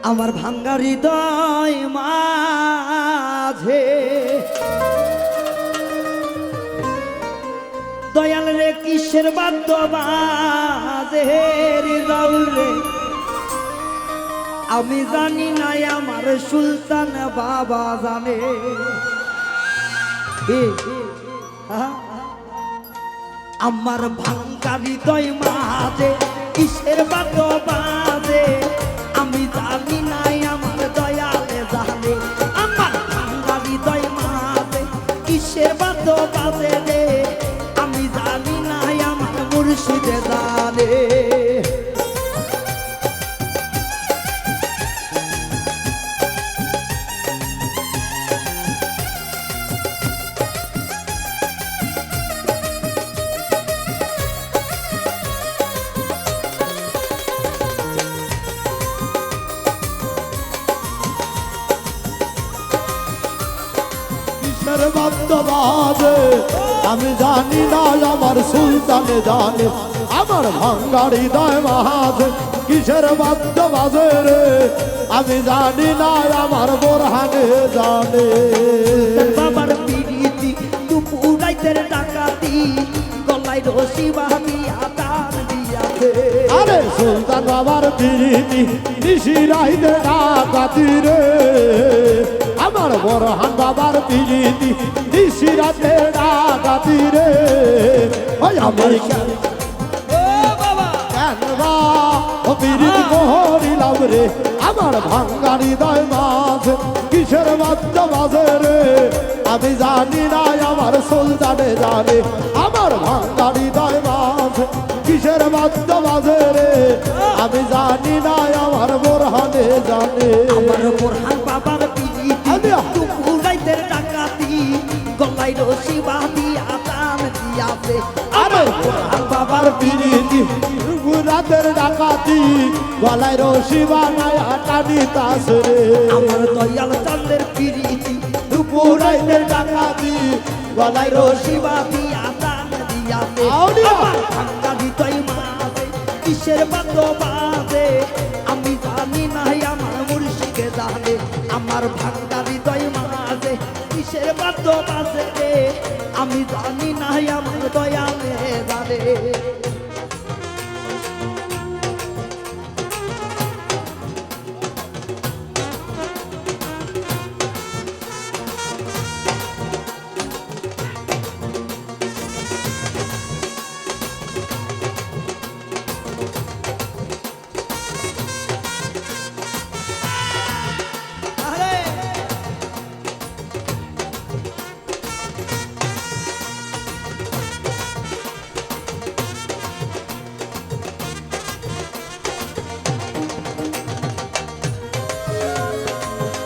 আমার ভাঙ্গা হৃদয় মাঝে দয়াল রে কিসের বাদ্য বাজে হৃদয় রে আমি জানি না আমার সুলতান বাবা জানে আমার ভাঙ্গা হৃদয় মাঝে কিসের বাদ্য বাজে আমি জানি না আমার দয়ালে জানে আমার ভাঙ্গা হৃদয় মাঝে কিসের বাদ্য বাজে রে আমি জানি না আমার মুর্শিদে জানে বাদ্যবাজে আমি জানি না আমার সুলতানে জানে আমার ভাঙ্গা হৃদয় মাঝে কিসের বাদ্য বাজে রে আমি জানি না আমার বোরহানে জানে বাবার পিড়িতি দুপুরাইতের ডাকাতি গলায় রশি বাঁধিয়া তার দিয়াছে আরে সুলতান বাবার পিড়িতি নিশিরাইতে ডাকাতি রে আমার বোরহান বাবার পিড়িতি নিশিরাতে ডাকাতি রে ওই আমি কেন ও পিড়িতি করিলাম রে আমার ভাঙ্গা হৃদয় মাঝে কিসের বাদ্য বাজে রে আমি জানি না আমার সুলতানে জানে আমার ভাঙ্গা হৃদয় মাঝে কিসের বাদ্য বাজে রে আমি জানি না আমার বোরহানে জানে আমার বোরহান বাবার পিড়িতি দুপুরাইতের ডাকাতি গলায় রশি বাঁধিয়া তার দিয়াছে আমার বোরহান বাবার পিড়িতি রাতের ডাকাতি গলায় রশি বানায় টানি তাসে রে আমার দয়াল চাঁদের পিড়িতি দুপুরাইতের ডাকাতি গলায় রশি বাঁধিয়া তার দিয়াছে আউলিয়া আমার ভাঙ্গা হৃদয় মাঝে কিসের বাদ্য বাজে আমি জানি না আমার মুর্শিদে জানে আমার ভাঙ্গা হৃদয় মাঝে কিসের বাদ্য বাজে রে আমি জানি না আমার দয়ালে জানে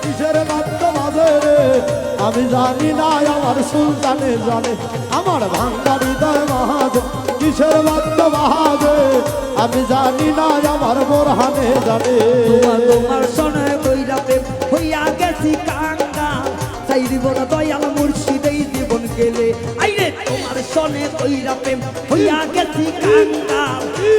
কিসের বাদ্য বাজে রে আমি জানি না আমার সুলতানে জানে আমার ভাঙ্গা হৃদয় মাঝে কিসের বাদ্য বাজে আমি জানি না আমার বোরহানে জানে তোমার সনে কইরা প্রেম হইয়া গেছি কাঙ্গা চাই দিব না দয়াল মুর্শিদেই জীবন গেলে আইরে তোমার সনে কইরা প্রেম হইয়া গেছি কাঙ্গা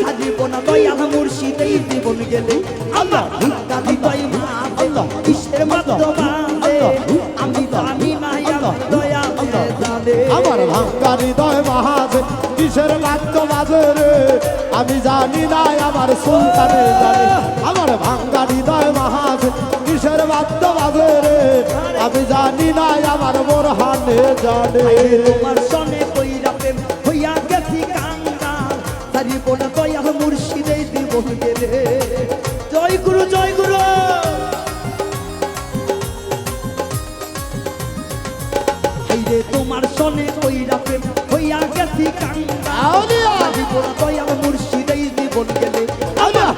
চাই দিব না দয়াল মুর্শিদেই জীবন গেলে আল্লাহ ভিক্ষা হৃদয় মাঝে কিসের বাদ্য বাজে আমি জানি না আমার দয়ালে জানে আমার ভাঙ্গা হৃদয় মাঝে কিসের বাদ্য বাজে রে আমি জানি না আমার সুলতানে জানে আমার ভাঙ্গা হৃদয় মাঝে কিসের বাদ্য বাজে রে আমি জানি না আমার বোরহানে জানে তোমার সনে কইরা প্রেম হইয়া গেছি কাঙ্গা সারিব না দয়াল মুর্শিদেই জীবন গেলে জয় গুরু জয় গুরু হাইরে তোমার সনে কইরা প্রেম হইয়া গেছি কাঙ্গা আউলিয়া সারিব না দয়াল মুর্শিদেই জীবন গেলে আমার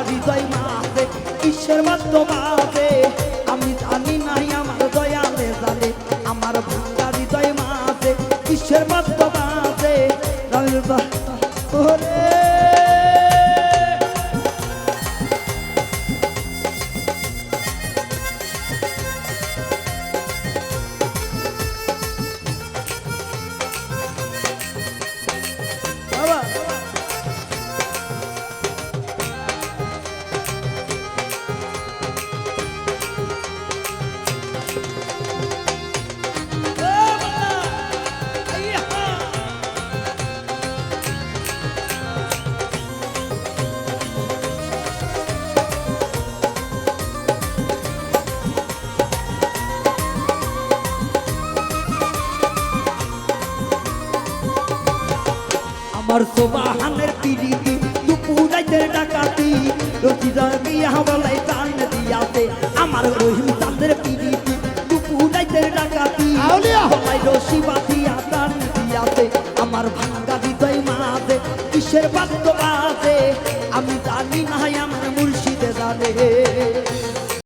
হৃদয় মাঝে কিসের বাদ্য বাজে আমি জানি না আমার দয়ালে জানে আমার ভাঙ্গা হৃদয় মাঝে কিসের বাদ্য বাজে ওরে আমার সোবাহানের পিড়িতি দুপুরাইতে ডাকাতি রচিরা গিয়া বলাই টান দিয়াতে আমার রহিম চাঁদের পিড়িতি দুপুরাইতে ডাকাতি আউলিয়া। বলাই রশি বাঁধিয়া টান দিয়াতে আমার ভাঙ্গা হৃদয় মাঝে কিসের বাদ্য